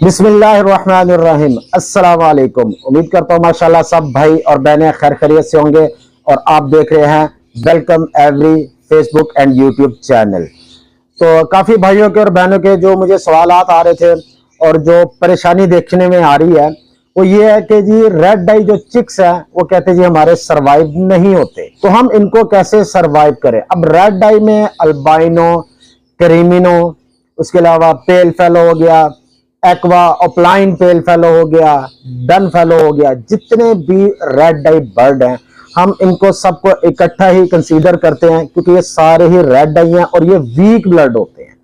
बिस्मिल्लाहिर्रहमानिर्रहीम। अस्सलाम वालेकुम। उम्मीद करता हूँ माशाल्लाह सब भाई और बहनें खैर खैरियत से होंगे और आप देख रहे हैं welcome every Facebook and YouTube channel. तो काफ़ी भाइयों के और बहनों के जो मुझे सवालात आ रहे थे और जो परेशानी देखने में आ रही है वो ये है कि जी रेड डाई जो चिक्स है वो कहते जी हमारे सरवाइव नहीं होते, तो हम इनको कैसे सरवाइव करें। अब रेड डाई में अल्बाइनो, क्रीमिनो, उसके अलावा पेल फेलो हो गया, एक्वा ऑफलाइन पेल फेलो हो गया, डन फेलो हो गया, जितने भी रेड डाई बर्ड हैं हम इनको सबको इकट्ठा ही कंसीडर करते हैं क्योंकि ये सारे ही रेड डाई हैं और ये वीक ब्लड होते हैं।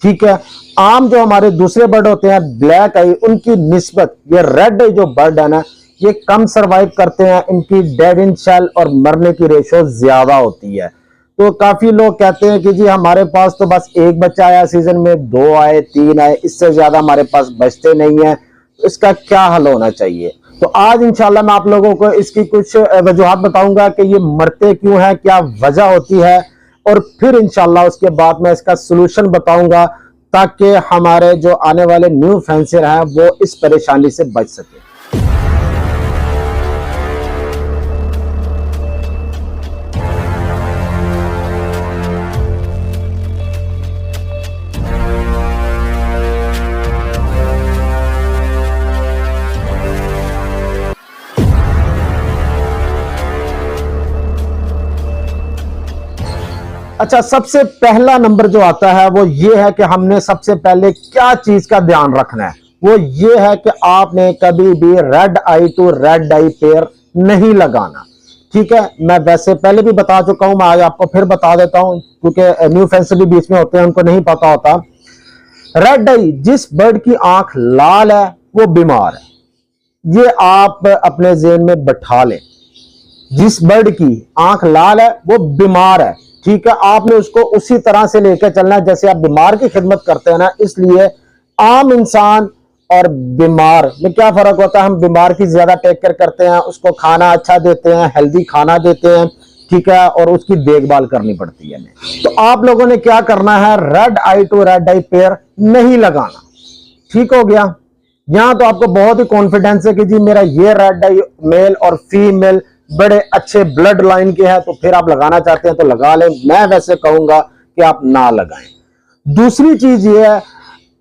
ठीक है, आम जो हमारे दूसरे बर्ड होते हैं ब्लैक आई, उनकी निस्बत ये रेड आई जो बर्ड है ना ये कम सरवाइव करते हैं, इनकी डेड इन शेल और मरने की रेशो ज्यादा होती है। तो काफी लोग कहते हैं कि जी हमारे पास तो बस एक बच्चा आया सीजन में, 2 आए, 3 आए, इससे ज्यादा हमारे पास बचते नहीं है, तो इसका क्या हल होना चाहिए। तो आज इंशाल्लाह मैं आप लोगों को इसकी कुछ वजूहात बताऊंगा कि ये मरते क्यों हैं, क्या वजह होती है, और फिर इंशाल्लाह उसके बाद मैं इसका सोल्यूशन बताऊंगा ताकि हमारे जो आने वाले न्यू फैंसर हैं वो इस परेशानी से बच सके। अच्छा, सबसे पहला नंबर जो आता है वो ये है कि हमने सबसे पहले क्या चीज का ध्यान रखना है, वो ये है कि आपने कभी भी red eye to red eye pair नहीं लगाना। ठीक है, मैं वैसे पहले भी बता चुका हूं, मैं आज आपको फिर बता देता हूं क्योंकि न्यू फैंसर भी बीच में होते हैं, उनको नहीं पता होता। रेड आई जिस बर्ड की आंख लाल है वो बीमार है, ये आप अपने ज़हन में बैठा लें। जिस बर्ड की आंख लाल है वो बीमार है। ठीक है, आपने उसको उसी तरह से लेकर चलना है जैसे आप बीमार की खिदमत करते हैं ना। इसलिए आम इंसान और बीमार में क्या फर्क होता है, हम बीमार की ज्यादा टेक केयर करते हैं, उसको खाना अच्छा देते हैं, हेल्दी खाना देते हैं, ठीक है, और उसकी देखभाल करनी पड़ती है। तो आप लोगों ने क्या करना है, red eye to red eye pair नहीं लगाना। ठीक हो गया, यहां तो आपको बहुत ही कॉन्फिडेंस है कि जी मेरा ये रेड आई मेल और फीमेल बड़े अच्छे ब्लड लाइन के हैं, तो फिर आप लगाना चाहते हैं तो लगा लें। मैं वैसे कहूंगा कि आप ना लगाएं। दूसरी चीज ये है,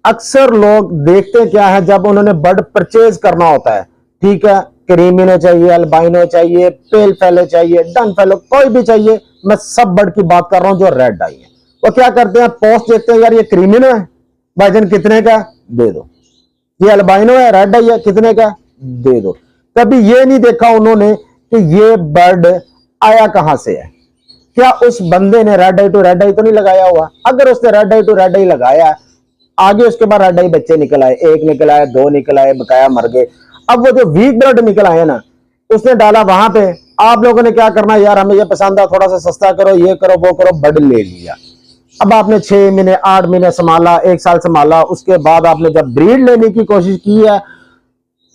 अक्सर लोग देखते क्या है, जब उन्होंने बर्ड परचेज करना होता है, ठीक है, क्रीमिनो चाहिए, अल्बाइनो चाहिए, पेल फेलो चाहिए, डन फेलो, कोई भी चाहिए, मैं सब बर्ड की बात कर रहा हूं जो रेड आई है, वो क्या करते हैं, पोस्ट देखते हैं, यार ये क्रीमिनो है, भाईजान कितने का, दे दो। ये अल्बाइनो है, रेड आई है, कितने का, दे दो। कभी ये नहीं देखा उन्होंने कि ये बर्ड आया कहां से है, क्या उस बंदे ने रेड आई टू रेड आई तो नहीं लगाया हुआ। अगर उसने रेड आई टू रेड आई लगाया, आगे उसके बाद रेड आई बच्चे निकल आए, 1 निकल आए, 2 निकल आए, बकाया मर गए। अब वो जो वीक बर्ड निकल आए ना, उसने डाला वहां पे, आप लोगों ने क्या करना, यार हमें ये पसंद है, थोड़ा सा सस्ता करो, ये करो, वो करो, बर्ड ले लिया। अब आपने 6 महीने 8 महीने संभाला, 1 साल संभाला, उसके बाद आपने जब ब्रीड लेने की कोशिश की है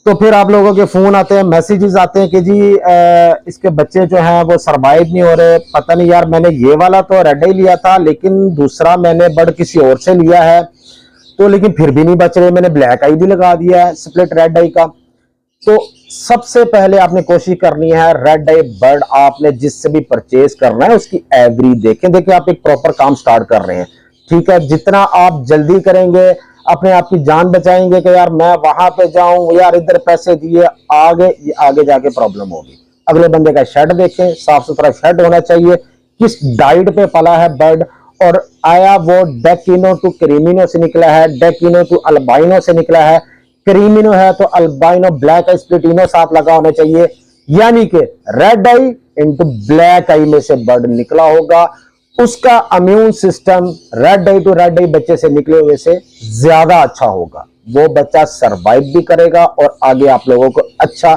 तो फिर आप लोगों के फोन आते हैं, मैसेजेस आते हैं कि जी इसके बच्चे जो हैं वो सरवाइव नहीं हो रहे, पता नहीं यार मैंने ये वाला तो रेड आई लिया था लेकिन दूसरा मैंने बर्ड किसी और से लिया है, तो लेकिन फिर भी नहीं बच रहे, मैंने ब्लैक आई भी लगा दिया है, स्प्लिट रेड आई का। तो सबसे पहले आपने कोशिश करनी है, रेड आई बर्ड आपने जिससे भी परचेज करना है उसकी एवरी देखें। देखिए आप एक प्रॉपर काम स्टार्ट कर रहे हैं, ठीक है, जितना आप जल्दी करेंगे अपने आप की जान बचाएंगे कि यार मैं वहां पे जाऊं, यार इधर पैसे दिए, आगे जाके प्रॉब्लम होगी। अगले बंदे का शेड देखें, साफ सुथरा शेड होना चाहिए, किस डाइट पे पला है बर्ड, और आया वो डेकिनो टू क्रीमिनो से निकला है, डेकिनो टू अल्बाइनो से निकला है, क्रीमिनो है तो अल्बाइनो ब्लैक आई स्प्लिटिनो साथ लगा होना चाहिए, यानी कि red eye into black eye में से बर्ड निकला होगा। उसका immune system red eye to red eye बच्चे से निकले हुए से ज्यादा अच्छा होगा, वो बच्चा सरवाइव भी करेगा और आगे आप लोगों को अच्छा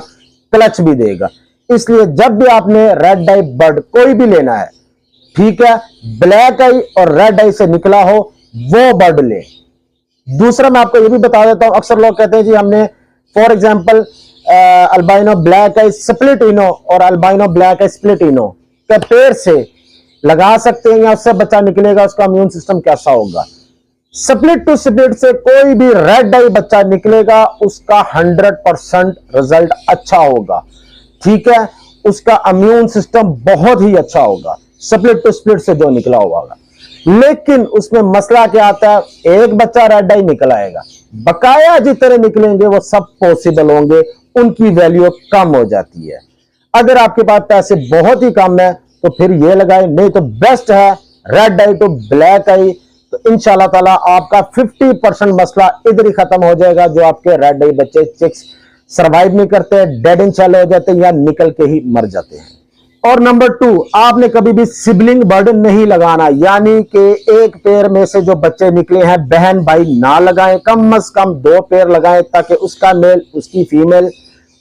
क्लच भी देगा। इसलिए जब भी आपने रेड आई बर्ड कोई भी लेना है, ठीक है, ब्लैक आई और रेड आई से निकला हो वो बर्ड ले। दूसरा मैं आपको ये भी बता देता हूं, अक्सर लोग कहते हैं जी हमने फॉर एग्जांपल अल्बाइनो ब्लैक आई स्प्लिटिनो और अल्बाइनो ब्लैक आई स्प्लिटिनो के पेड़ से लगा सकते हैं या उससे बच्चा निकलेगा, उसका इम्यून सिस्टम कैसा होगा। स्प्लिट टू स्प्लिट से कोई भी रेड डाई बच्चा निकलेगा उसका 100% रिजल्ट अच्छा होगा, ठीक है। उसका इम्यून सिस्टम बहुत ही अच्छा होगा स्प्लिट टू स्प्लिट से जो निकला होगा। लेकिन उसमें मसला क्या आता है, एक बच्चा रेड डाई निकल आएगा, बकाया जितने निकलेंगे वो सब पॉसिबल होंगे, उनकी वैल्यू कम हो जाती है। अगर आपके पास पैसे बहुत ही कम है तो फिर ये लगाए, नहीं तो बेस्ट है रेड आई टू ब्लैक आई। तो इंशाल्लाह ताला आपका 50% मसला इधर ही खत्म हो जाएगा। जो आपके रेड आई बच्चे चिक्स सर्वाइव नहीं करते, डेड इन चले हो जाते हैं या निकल के ही मर जाते हैं। और नंबर 2, आपने कभी भी सिबलिंग बर्डन नहीं लगाना, यानी कि एक पेयर में से जो बच्चे निकले हैं बहन भाई ना लगाएं, कम से कम 2 पेयर लगाएं, ताकि उसका मेल उसकी फीमेल,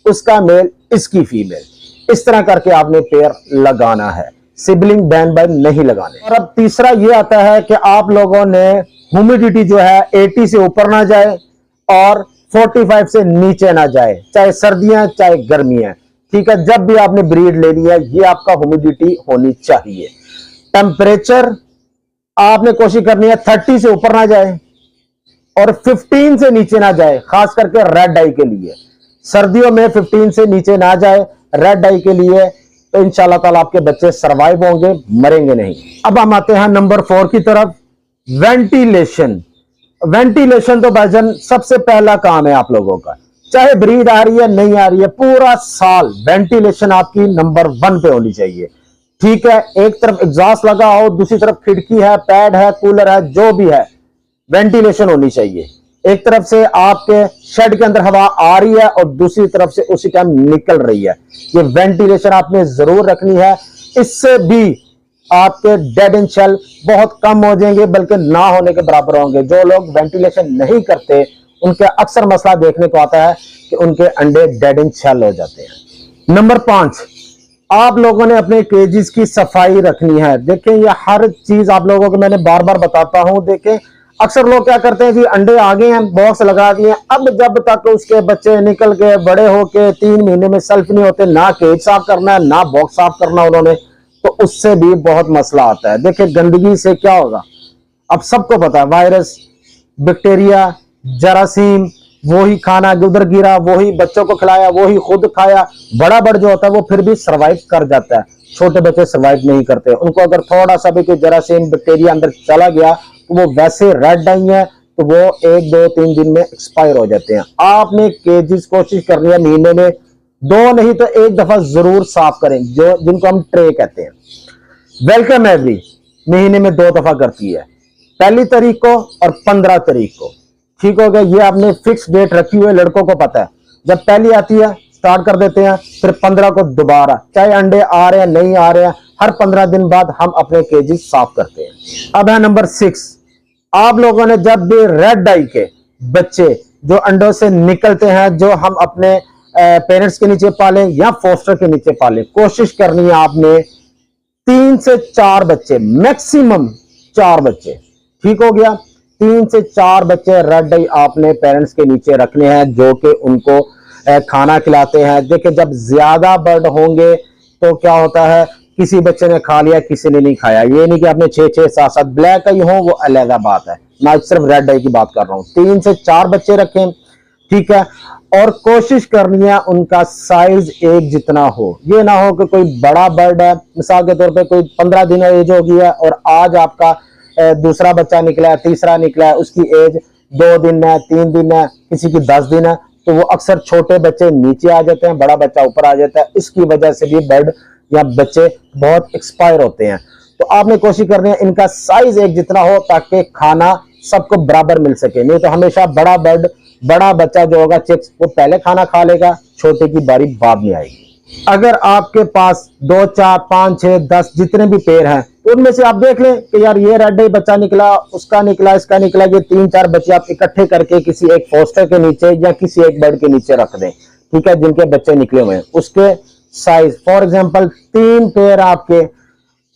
उसका मेल इसकी फीमेल, इस तरह करके आपने पेयर लगाना है, सिबलिंग बहन भाई नहीं लगाने। और अब तीसरा ये आता है कि आप लोगों ने ह्यूमिडिटी जो है 80 से ऊपर ना जाए और 45 से नीचे ना जाए, चाहे सर्दियां चाहे गर्मियां, ठीक है। जब भी आपने ब्रीड लेनी है ये आपका ह्यूमिडिटी होनी चाहिए। टेम्परेचर आपने कोशिश करनी है 30 से ऊपर ना जाए और 15 से नीचे ना जाए, खास करके रेड आई के लिए। सर्दियों में 15 से नीचे ना जाए रेड आई के लिए, तो इंशाल्लाह ताला आपके बच्चे सरवाइव होंगे, मरेंगे नहीं। अब हम आते हैं नंबर 4 की तरफ, वेंटिलेशन। वेंटिलेशन तो भाईजान सबसे पहला काम है आप लोगों का, चाहे ब्रीड आ रही है नहीं आ रही है, पूरा साल वेंटिलेशन आपकी नंबर 1 पे होनी चाहिए, ठीक है। एक तरफ एग्जॉस्ट लगा हो, दूसरी तरफ खिड़की है, पैड है, कूलर है, जो भी है, वेंटिलेशन होनी चाहिए। एक तरफ से आपके शेड के अंदर हवा आ रही है और दूसरी तरफ से उसी टाइम निकल रही है, ये वेंटिलेशन आपने जरूर रखनी है। इससे भी आपके डेड एंड शेल बहुत कम हो जाएंगे, बल्कि ना होने के बराबर होंगे। जो लोग वेंटिलेशन नहीं करते उनके अक्सर मसला देखने को आता है कि उनके अंडे डेड एंड शेल हो जाते हैं। नंबर 5, आप लोगों ने अपने केजेस की सफाई रखनी है। देखें ये हर चीज आप लोगों को मैंने बार बार बताता हूं। देखें अक्सर लोग क्या करते हैं जी, अंडे आ गए हैं, बॉक्स लगा दिए, अब जब तक उसके बच्चे निकल के बड़े होके 3 महीने में सेल्फ नहीं होते, ना केज साफ करना है ना बॉक्स साफ करना उन्होंने, तो उससे भी बहुत मसला आता है। देखिए गंदगी से क्या होगा, अब सबको पता है, वायरस, बैक्टीरिया, जरासीम, वही खाना उधर गिरा, वही बच्चों को खिलाया, वही खुद खाया। बड़ा बड़ जो होता है वो फिर भी सर्वाइव कर जाता है, छोटे बच्चे सर्वाइव नहीं करते। उनको अगर थोड़ा सा भी कोई जरासीम बैक्टीरिया अंदर चला गया तो वो वैसे रेड आई है, तो वो 1, 2, 3 दिन में एक्सपायर हो जाते हैं। आपने केजेस कोशिश करनी है महीने में 2 नहीं तो 1 दफा जरूर साफ करें, जो जिनको हम ट्रे कहते हैं। वेलकम एवरी महीने में 2 दफा करती है, पहली तारीख को और 15 तारीख को, ठीक हो गया। ये आपने फिक्स डेट रखी हुई है, लड़कों को पता है, जब पहली आती है स्टार्ट कर देते हैं, फिर 15 को दोबारा, चाहे अंडे आ रहे हैं नहीं आ रहे हैं, हर 15 दिन बाद हम अपने केजेस साफ करते हैं। अब है नंबर 6, आप लोगों ने जब भी रेड डाई के बच्चे जो अंडों से निकलते हैं, जो हम अपने पेरेंट्स के नीचे पालें या फोस्टर के नीचे पालें, कोशिश करनी है आपने 3 से 4 बच्चे, मैक्सिमम 4 बच्चे, ठीक हो गया। 3 से 4 बच्चे रेड डाई आपने पेरेंट्स के नीचे रखने हैं, जो कि उनको खाना खिलाते हैं। देखिए जब ज्यादा बर्ड होंगे तो क्या होता है, किसी बच्चे ने खा लिया किसी ने नहीं खाया, ये नहीं कि आपने 6-6, 7-7 ब्लैक आई हो, वो अलग बात है, मैं सिर्फ रेड आई की बात कर रहा हूं। 3 से 4 बच्चे रखें, ठीक है। और कोशिश करनी है उनका साइज एक जितना हो, ये ना हो कि कोई बड़ा बर्ड है, मिसाल के तौर पे कोई 15 दिन एज हो गई है और आज आपका दूसरा बच्चा निकला है, तीसरा निकला है, उसकी एज 2 दिन है, 3 दिन है, किसी की 10 दिन है, तो वो अक्सर छोटे बच्चे नीचे आ जाते हैं, बड़ा बच्चा ऊपर आ जाता है। इसकी वजह से भी बर्ड या बच्चे बहुत एक्सपायर होते हैं। तो आपने कोशिश करनी है इनका साइज एक जितना हो, ताकि खाना सबको बराबर मिल सके। नहीं तो हमेशा बड़ा बर्ड, बड़ा बच्चा जो होगा चिक्स, वो पहले खाना खा लेगा, छोटे की बारी बाद में आएगी। अगर आपके पास 2, 4, 5, 6, 10 जितने भी पेड़ हैं, तो उनमें से आप देख लें कि यार ये रेड आई बच्चा निकला, उसका निकला, इसका निकला, ये 3-4 बच्चे आप इकट्ठे करके किसी एक फोस्टर के नीचे या किसी एक बेड के नीचे रख दें, ठीक है, जिनके बच्चे निकले हुए हैं। उसके साइज फॉर एग्जांपल 3 पेयर आपके,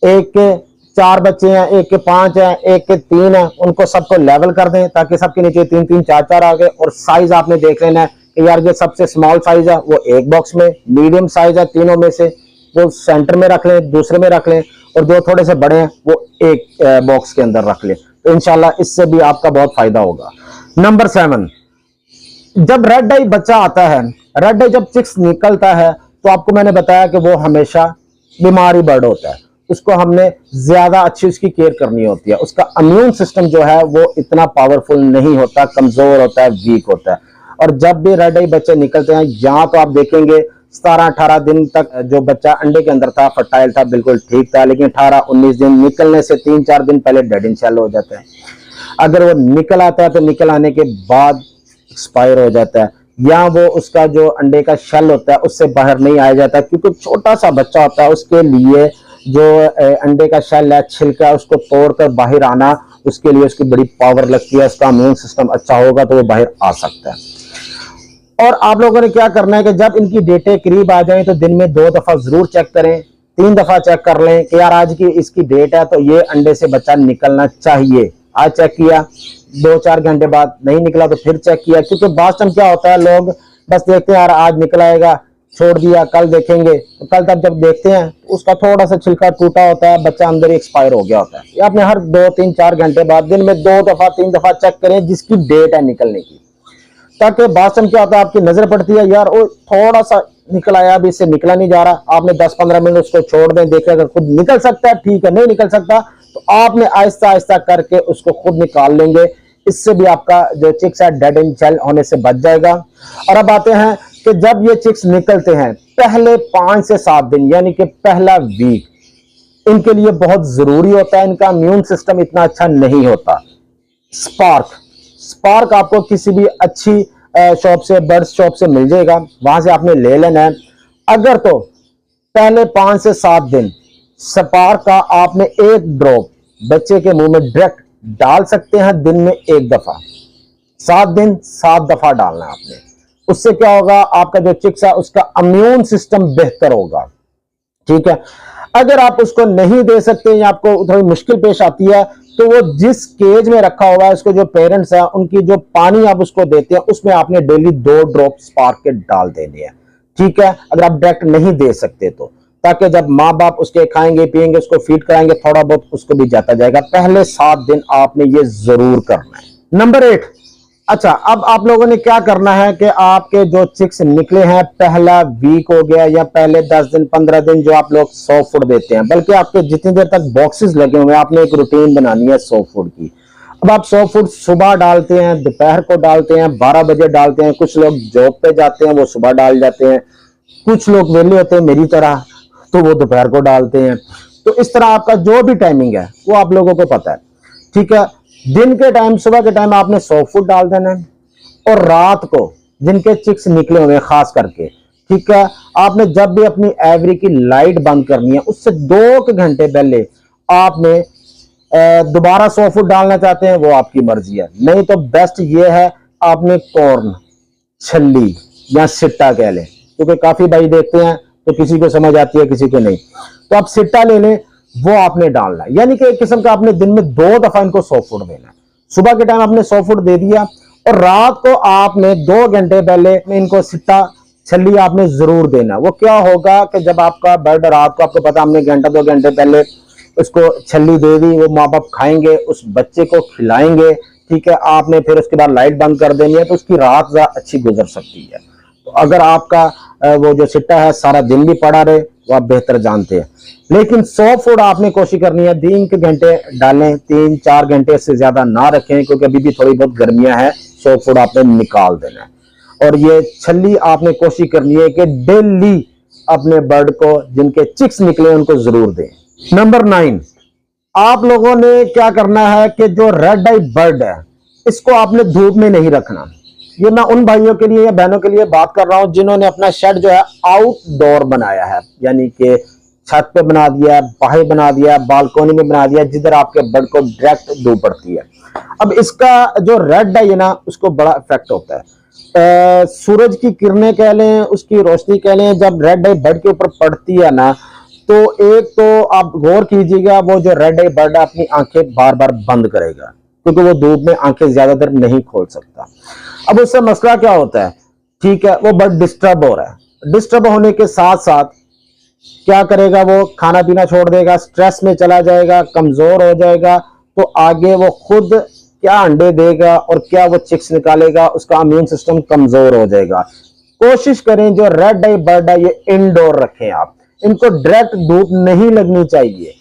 एक के 4 बच्चे हैं, एक के 5 हैं, एक के 3 हैं, उनको सबको लेवल कर दें ताकि सबके नीचे 3-3, 4-4 आ गए। और साइज आपने देख लेना है कि यार ये सबसे स्मॉल साइज है वो एक बॉक्स में, मीडियम साइज है तीनों में से वो सेंटर में रख लें, दूसरे में रख लें, और जो थोड़े से बड़े हैं वो एक बॉक्स के अंदर रख लें। तो इंशाल्लाह इससे भी आपका बहुत फायदा होगा। नंबर 7, जब रेड आई बच्चा आता है, रेड आई जब चिक्स निकलता है तो आपको मैंने बताया कि वो हमेशा बीमारी बर्ड होता है, उसको हमने ज्यादा अच्छी उसकी केयर करनी होती है। उसका इम्यून सिस्टम जो है वो इतना पावरफुल नहीं होता, कमजोर होता है, वीक होता है। और जब भी रेड आई बच्चे निकलते हैं, यहाँ तो आप देखेंगे 17-18 दिन तक जो बच्चा अंडे के अंदर था, फर्टाइल था, बिल्कुल ठीक था, लेकिन 18-19 दिन निकलने से 3-4 दिन पहले डेड इन शेल हो जाता है। अगर वो निकल आता है तो निकल आने के बाद एक्सपायर हो जाता है, या वो उसका जो अंडे का शेल होता है उससे बाहर नहीं आया जाता, क्योंकि छोटा सा बच्चा होता है, उसके लिए जो अंडे का शेल है, छिलका, उसको तोड़कर बाहर आना, उसके लिए उसकी बड़ी पावर लगती है। उसका इम्यून सिस्टम अच्छा होगा तो वो बाहर आ सकता है। और आप लोगों ने क्या करना है कि जब इनकी डेटें करीब आ जाएं तो दिन में 2 दफा जरूर चेक करें, 3 दफा चेक कर लें कि यार आज की इसकी डेट है तो ये अंडे से बच्चा निकलना चाहिए। आज चेक किया, 2-4 घंटे बाद नहीं निकला तो फिर चेक किया, क्योंकि बाद में क्या होता है, लोग बस देखते हैं यार आज निकलाएगा, छोड़ दिया, कल देखेंगे। तो कल तक जब देखते हैं उसका थोड़ा सा छिलका टूटा होता है, बच्चा अंदर ही एक्सपायर हो गया होता है। या आपने हर 2-3-4 घंटे बाद दिन में 2 दफा 3 दफा चेक करें जिसकी डेट है निकलने की, ताकि बाद में क्या होता है, आपकी नजर पड़ती है यार वो थोड़ा सा निकल आया, अभी इससे निकला नहीं जा रहा। आपने 10-15 मिनट उसको छोड़ दें, देखें अगर खुद निकल सकता है ठीक है, नहीं निकल सकता तो आपने आहिस्ता आहिस्ता करके उसको खुद निकाल लेंगे। इससे भी आपका जो चिक्स है डेड इन शेल होने से बच जाएगा। और अब आते हैं कि जब ये चिक्स निकलते हैं, पहले 5 से 7 दिन यानी कि पहला वीक इनके लिए बहुत जरूरी होता है। इनका इम्यून सिस्टम इतना अच्छा नहीं होता। स्पार्क आपको किसी भी अच्छी शॉप से, बर्ड शॉप से मिल जाएगा, वहां से आपने ले लेना है। अगर तो पहले 5 से 7 दिन स्पार्क का आपने 1 ड्रॉप बच्चे के मुंह में डायरेक्ट डाल सकते हैं, दिन में 1 दफा, 7 दिन 7 दफा डालना है आपने। उससे क्या होगा, आपका जो चिक्स है उसका इम्यून सिस्टम बेहतर होगा। ठीक है, अगर आप उसको नहीं दे सकते या आपको थोड़ी मुश्किल पेश आती है तो वो जिस केज में रखा हुआ है, उसको जो पेरेंट्स है उनकी जो पानी आप उसको देते हैं उसमें आपने डेली 2 ड्रॉप स्पार्क के डाल देने हैं। ठीक है, अगर आप डायरेक्ट नहीं दे सकते तो, ताकि जब माँ बाप उसके खाएंगे पिएंगे उसको फीड कराएंगे, थोड़ा बहुत उसको भी जाता जाएगा। पहले 7 दिन आपने ये जरूर करना है। नंबर 8, अच्छा अब आप लोगों ने क्या करना है कि आपके जो चिक्स निकले हैं, पहला वीक हो गया या पहले 10 दिन 15 दिन जो आप लोग सॉफ्ट फूड देते हैं, बल्कि आपके जितनी देर तक बॉक्सेस लगे हुए हैं, आपने एक रूटीन बनानी है सॉफ्ट फूड की। अब आप सॉफ्ट फूड सुबह डालते हैं, दोपहर को डालते हैं, 12 बजे डालते हैं। कुछ लोग जॉब पे जाते हैं वो सुबह डाल जाते हैं, कुछ लोग वेले होते हैं मेरी तरह तो वो दोपहर को डालते हैं। तो इस तरह आपका जो भी टाइमिंग है वो आप लोगों को पता है। ठीक है, दिन के टाइम, सुबह के टाइम आपने सॉफ्ट फूड डाल देना है, और रात को जिनके चिक्स निकले हुए खास करके, ठीक है, आपने जब भी अपनी एवरी की लाइट बंद करनी है उससे 2 घंटे पहले आपने दोबारा सॉफ्ट फूड डालना चाहते हैं वो आपकी मर्जी है। नहीं तो बेस्ट ये है आपने कॉर्न, छल्ली या सिट्टा कह लें, क्योंकि काफी भाई देखते हैं तो किसी को समझ आती है किसी को नहीं, तो आप सिट्टा ले लें, वो आपने डालना है। यानी कि एक किस्म का आपने दिन में 2 दफा इनको सॉफ्ट फूड देना है। सुबह के टाइम आपने सॉफ्ट फूड दे दिया और रात को आपने 2 घंटे पहले इनको सिट्टा छल्ली आपने जरूर देना। वो क्या होगा कि जब आपका बर्ड रात को, आपको पता हमने 1-2 घंटे पहले उसको छल्ली दे दी, वो माँ बाप खाएंगे, उस बच्चे को खिलाएंगे। ठीक है, आपने फिर उसके बाद लाइट बंद कर देनी है तो उसकी रात अच्छी गुजर सकती है। तो अगर आपका वो जो सिट्टा है सारा दिन भी पड़ा रहे वो आप बेहतर जानते हैं। लेकिन सॉफ्ट फूड आपने कोशिश करनी है 3 घंटे डालें, 3-4 घंटे से ज्यादा ना रखें, क्योंकि अभी भी थोड़ी बहुत गर्मियां हैं। सॉफ्ट फूड आपने निकाल देना है। और ये छल्ली आपने कोशिश करनी है कि डेली अपने बर्ड को जिनके चिक्स निकले उनको जरूर दें। नंबर 9, आप लोगों ने क्या करना है कि जो रेड आई बर्ड है इसको आपने धूप में नहीं रखना। ये मैं उन भाइयों के लिए या बहनों के लिए बात कर रहा हूं जिन्होंने अपना शेड जो है आउटडोर बनाया है, यानी कि छत पे बना दिया, बाहर बना दिया, बालकोनी में बना दिया, जिधर आपके बर्ड को डायरेक्ट धूप पड़ती है। अब इसका जो रेड है ना उसको बड़ा इफेक्ट होता है। सूरज की किरणें कह लें, उसकी रोशनी कह लें, जब रेड आई बर्ड के ऊपर पड़ती है ना, तो एक तो आप गौर कीजिएगा वो जो रेड आई बर्ड है अपनी आंखें बार बार बंद करेगा, क्योंकि वो धूप में आंखें ज्यादा देर नहीं खोल सकता। अब उससे मसला क्या होता है, ठीक है, वो बर्ड डिस्टर्ब हो रहा है। डिस्टर्ब होने के साथ साथ क्या करेगा, वो खाना पीना छोड़ देगा, स्ट्रेस में चला जाएगा, कमजोर हो जाएगा, तो आगे वो खुद क्या अंडे देगा और क्या वो चिक्स निकालेगा, उसका इम्यून सिस्टम कमजोर हो जाएगा। कोशिश करें जो रेड आई बर्ड है ये इंडोर रखें आप, इनको डायरेक्ट धूप नहीं लगनी चाहिए,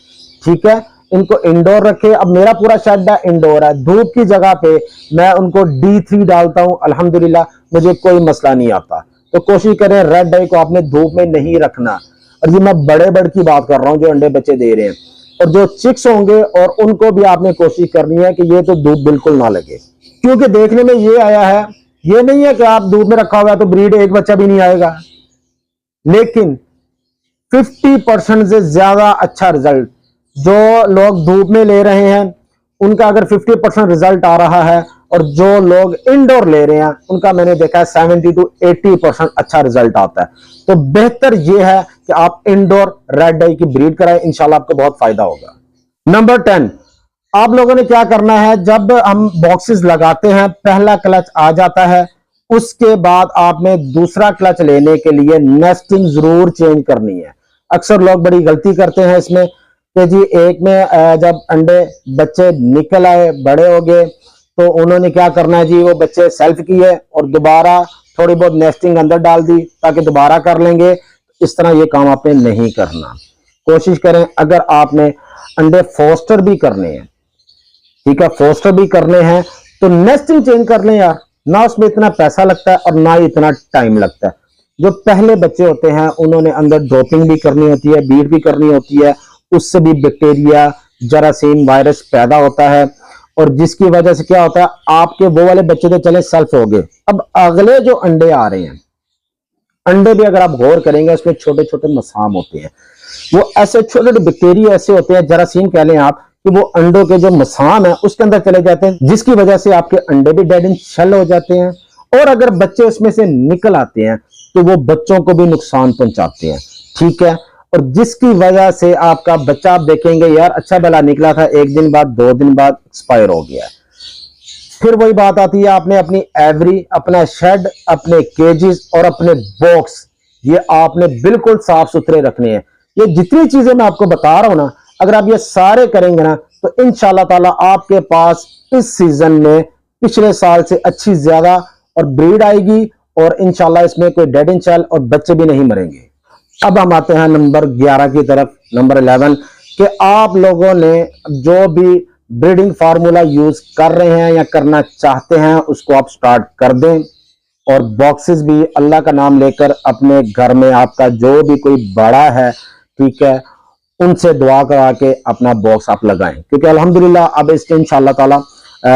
ठीक है, इनको इंडोर रखें। अब मेरा पूरा शेड है इंडोर है, धूप की जगह पे मैं उनको D3 डालता हूं, अल्हम्दुलिल्लाह मुझे कोई मसला नहीं आता। तो कोशिश करें रेड आई को आपने धूप में नहीं रखना। और ये मैं बड़े बर्ड की बात कर रहा हूं जो अंडे बच्चे दे रहे हैं, और जो चिक्स होंगे और उनको भी आपने कोशिश करनी है कि ये तो धूप बिल्कुल ना लगे, क्योंकि देखने में ये आया है, ये नहीं है कि आप धूप में रखा हुआ है तो ब्रीड एक बच्चा भी नहीं आएगा, लेकिन 50% से ज्यादा अच्छा रिजल्ट जो लोग धूप में ले रहे हैं उनका अगर 50% रिजल्ट आ रहा है, और जो लोग इंडोर ले रहे हैं उनका मैंने देखा है 70 to 80% अच्छा रिजल्ट आता है। तो बेहतर यह है कि आप इंडोर रेड आई की ब्रीड कराएं, इंशाल्लाह आपको बहुत फायदा होगा। नंबर 10, आप लोगों ने क्या करना है, जब हम बॉक्सेस लगाते हैं पहला क्लच आ जाता है, उसके बाद आपने दूसरा क्लच लेने के लिए नेस्टिंग जरूर चेंज करनी है। अक्सर लोग बड़ी गलती करते हैं इसमें कि जी एक में जब अंडे बच्चे निकल आए बड़े हो गए तो उन्होंने क्या करना है जी, वो बच्चे सेल्फ किए और दोबारा थोड़ी बहुत नेस्टिंग अंदर डाल दी ताकि दोबारा कर लेंगे। इस तरह ये काम आपने नहीं करना। कोशिश करें अगर आपने अंडे फोस्टर भी करने हैं, ठीक है, फोस्टर भी करने हैं तो नेस्टिंग चेंज कर लें यार, ना उसमें इतना पैसा लगता है और ना ही इतना टाइम लगता है। जो पहले बच्चे होते हैं उन्होंने अंदर ड्रॉपिंग भी करनी होती है, बीट भी करनी होती है, उससे भी बैक्टीरिया जरासीम वायरस पैदा होता है, और जिसकी वजह से क्या होता है आपके वो वाले बच्चे तो चले सेल्फ हो गए। अब अगले जो अंडे आ रहे हैं, अंडे भी अगर आप गौर करेंगे उसमें छोटे छोटे मसाम होते हैं, वो ऐसे छोटे छोटे बैक्टीरिया ऐसे होते हैं, जरासीम कह लें आप, कि वो अंडों के जो मसाम है उसके अंदर चले जाते हैं, जिसकी वजह से आपके अंडे भी डेड इन शेल हो जाते हैं, और अगर बच्चे उसमें से निकल आते हैं तो वो बच्चों को भी नुकसान पहुंचाते हैं, ठीक है, और जिसकी वजह से आपका बच्चा आप देखेंगे यार अच्छा भला निकला था, एक दिन बाद 2 दिन बाद एक्सपायर हो गया। फिर वही बात आती है, आपने अपनी एवरी, अपना शेड, अपने केजेस और अपने बॉक्स ये आपने बिल्कुल साफ सुथरे रखने हैं। ये जितनी चीजें मैं आपको बता रहा हूं ना, अगर आप ये सारे करेंगे ना तो इंशाल्लाह ताला आपके पास इस सीजन में पिछले साल से अच्छी ज्यादा और ब्रीड आएगी, और इंशाल्लाह इसमें कोई डेड इन शेल और बच्चे भी नहीं मरेंगे। अब हम आते हैं नंबर 11 की तरफ, नंबर 11, कि आप लोगों ने जो भी ब्रीडिंग फार्मूला यूज कर रहे हैं या करना चाहते हैं उसको आप स्टार्ट कर दें, और बॉक्सेस भी अल्लाह का नाम लेकर अपने घर में आपका जो भी कोई बड़ा है, ठीक है, उनसे दुआ करा के अपना बॉक्स आप लगाएं, क्योंकि अल्हम्दुलिल्लाह अब इसके इंशाल्लाह ताला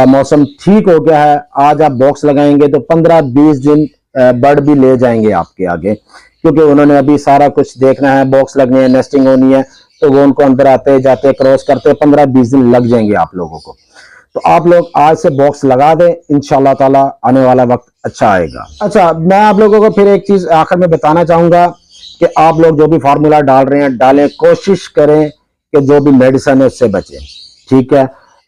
मौसम ठीक हो गया है। आज आप बॉक्स लगाएंगे तो 15-20 दिन बर्ड भी ले जाएंगे आपके आगे, क्योंकि उन्होंने अभी सारा कुछ देखना है, बॉक्स लगने हैं, नेस्टिंग होनी है, तो वो उनको अंदर आते जाते क्रॉस करते 15-20 दिन लग जाएंगे आप लोगों को। तो आप लोग आज से बॉक्स लगा दें, इंशाल्लाह ताला आने वाला वक्त अच्छा आएगा। अच्छा, मैं आप लोगों को फिर एक चीज आखिर में बताना चाहूंगा कि आप लोग जो भी फार्मूला डाल रहे हैं डालें, कोशिश करें कि जो भी मेडिसिन है उससे बचें, ठीक है।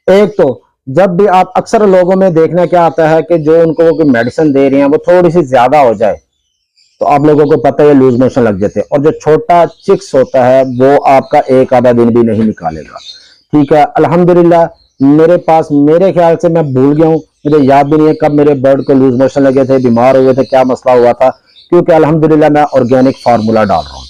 एक तो जब भी आप, अक्सर लोगों में देखना क्या आता है कि जो उनको वो मेडिसिन दे रहे हैं वो थोड़ी सी ज्यादा हो जाए तो आप लोगों को पता है लूज मोशन लग जाते हैं, और जो छोटा चिक्स होता है वो आपका एक आधा दिन भी नहीं निकालेगा, ठीक है। अल्हम्दुलिल्लाह मेरे पास, मेरे ख्याल से मैं भूल गया हूँ, मुझे याद भी नहीं है कब मेरे बर्ड को लूज मोशन लगे थे, बीमार हुए थे, क्या मसला हुआ था, क्योंकि अल्हम्दुलिल्लाह मैं ऑर्गेनिक फार्मूला डाल रहा हूँ।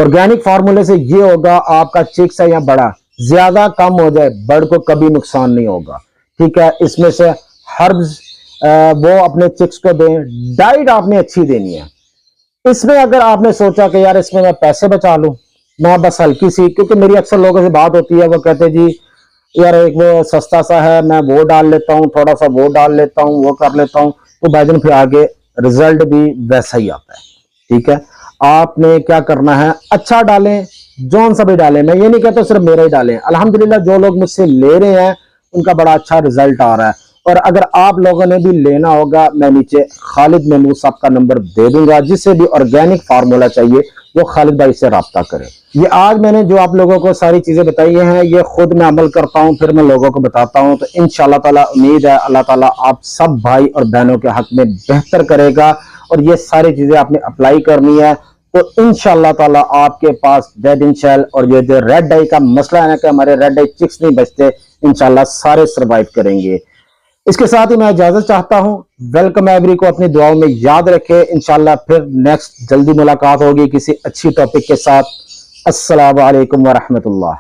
ऑर्गेनिक फार्मूले से ये होगा आपका चिक्स है या बड़ा ज्यादा कम हो जाए बर्ड को कभी नुकसान नहीं होगा, ठीक है। इसमें से हर्ब्स वो अपने चिक्स को दें, डाइट आपने अच्छी देनी है। इसमें अगर आपने सोचा कि यार इसमें मैं पैसे बचा लूं, मैं बस हल्की सी, क्योंकि मेरी अक्सर लोगों से बात होती है, वो कहते जी यार एक वो सस्ता सा है, मैं वो डाल लेता हूँ, थोड़ा सा वो डाल लेता हूँ, वो कर लेता हूँ, तो भाईजान फिर आगे रिजल्ट भी वैसा ही आता है, ठीक है। आपने क्या करना है, अच्छा डालें, जौन सा भी डालें, मैं ये नहीं कहता सिर्फ मेरा ही डालें, अल्हम्दुलिल्लाह जो लोग मुझसे ले रहे हैं उनका बड़ा अच्छा रिजल्ट आ रहा है। और अगर आप लोगों ने भी लेना होगा, मैं नीचे खालिद महमूद साहब का नंबर दे दूंगा, जिससे भी ऑर्गेनिक फार्मूला चाहिए वो खालिद भाई से राब्ता करें। ये आज मैंने जो आप लोगों को सारी चीजें बताई हैं ये खुद मैं अमल करता हूं, फिर मैं लोगों को बताता हूं, तो इंशाल्लाह ताला उम्मीद है अल्लाह ताला आप सब भाई और बहनों के हक में बेहतर करेगा, और ये सारी चीजें आपने अप्लाई करनी है, तो इंशाल्लाह ताला आपके पास डेड इन शेल और ये जो रेड डाई का मसला है ना कि हमारे रेड डाई चिक्स नहीं बचते, इंशाल्लाह सारे सरवाइव करेंगे। इसके साथ ही मैं इजाजत चाहता हूं। वेलकम एवरी को अपनी दुआओं में याद रखें। इंशाल्लाह फिर नेक्स्ट जल्दी मुलाकात होगी किसी अच्छी टॉपिक के साथ। अस्सलाम वालेकुम व रहमतुल्लाह।